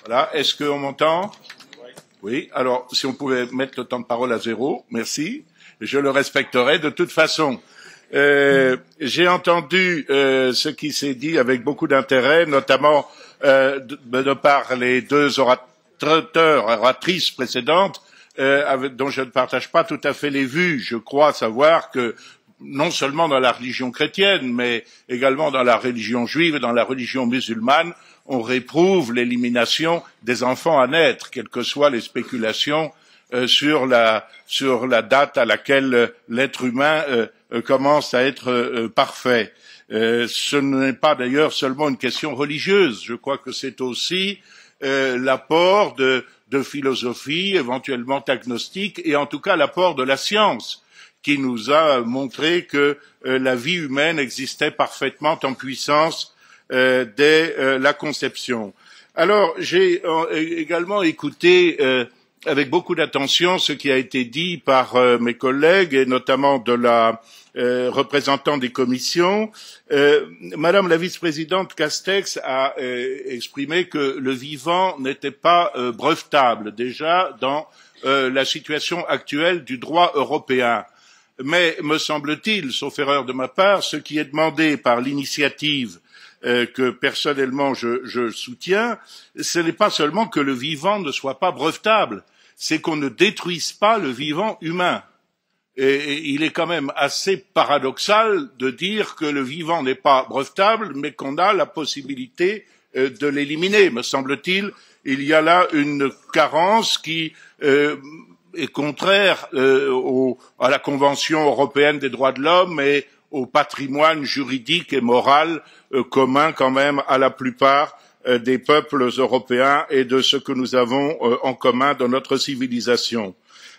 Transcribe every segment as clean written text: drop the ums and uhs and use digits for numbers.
Voilà. Est-ce qu'on m'entend? Oui. Alors, si on pouvait mettre le temps de parole à 0, merci. Je le respecterai de toute façon. J'ai entendu ce qui s'est dit avec beaucoup d'intérêt, notamment de par les deux oratrices précédentes, dont je ne partage pas tout à fait les vues. Je crois savoir que non seulement dans la religion chrétienne, mais également dans la religion juive et dans la religion musulmane, on réprouve l'élimination des enfants à naître, quelles que soient les spéculations sur la date à laquelle l'être humain commence à être parfait. Ce n'est pas d'ailleurs seulement une question religieuse. Je crois que c'est aussi l'apport de philosophie, éventuellement agnostique, et en tout cas l'apport de la science, qui nous a montré que la vie humaine existait parfaitement en puissance dès la conception. Alors, j'ai également écouté avec beaucoup d'attention ce qui a été dit par mes collègues, et notamment de la représentante des commissions. Madame la vice-présidente Castex a exprimé que le vivant n'était pas brevetable, déjà dans la situation actuelle du droit européen. Mais, me semble-t-il, sauf erreur de ma part, ce qui est demandé par l'initiative que personnellement je soutiens, ce n'est pas seulement que le vivant ne soit pas brevetable, c'est qu'on ne détruise pas le vivant humain. Et il est quand même assez paradoxal de dire que le vivant n'est pas brevetable, mais qu'on a la possibilité de l'éliminer. Me semble-t-il, il y a là une carence qui est contraire à la Convention européenne des droits de l'homme et au patrimoine juridique et moral commun quand même à la plupart des peuples européens et de ce que nous avons en commun dans notre civilisation.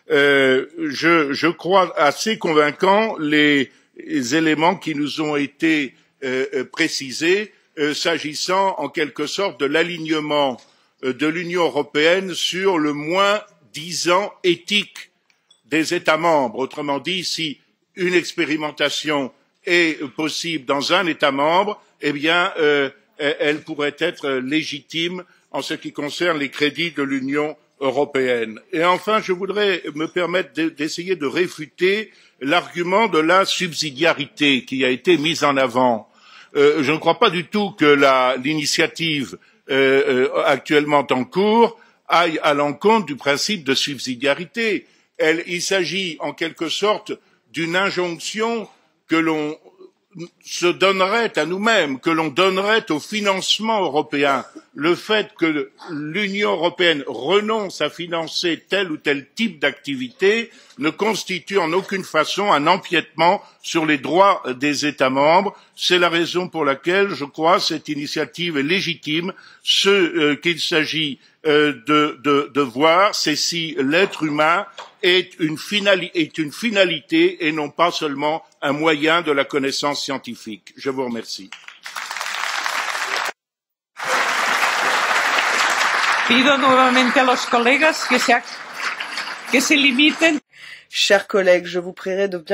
Je crois assez convaincants les éléments qui nous ont été précisés s'agissant en quelque sorte de l'alignement de l'Union européenne sur le moins-disant éthique des États membres. Autrement dit, si une expérimentation est possible dans un État membre, eh bien, elle pourrait être légitime en ce qui concerne les crédits de l'Union européenne. Et enfin, je voudrais me permettre d'essayer de réfuter l'argument de la subsidiarité qui a été mise en avant. Je ne crois pas du tout que l'initiative actuellement en cours aille à l'encontre du principe de subsidiarité. Il s'agit en quelque sorte d'une injonction que l'on se donnerait à nous-mêmes, que l'on donnerait au financement européen. Le fait que l'Union européenne renonce à financer tel ou tel type d'activité ne constitue en aucune façon un empiètement sur les droits des États membres. C'est la raison pour laquelle, je crois, cette initiative est légitime. Ce qu'il s'agit de voir, c'est si l'être humain est une finalité et non pas seulement un moyen de la connaissance scientifique. Je vous remercie. Pido nuevamente a los colegas que se limiten. Chers collègues, je vous prierai de bien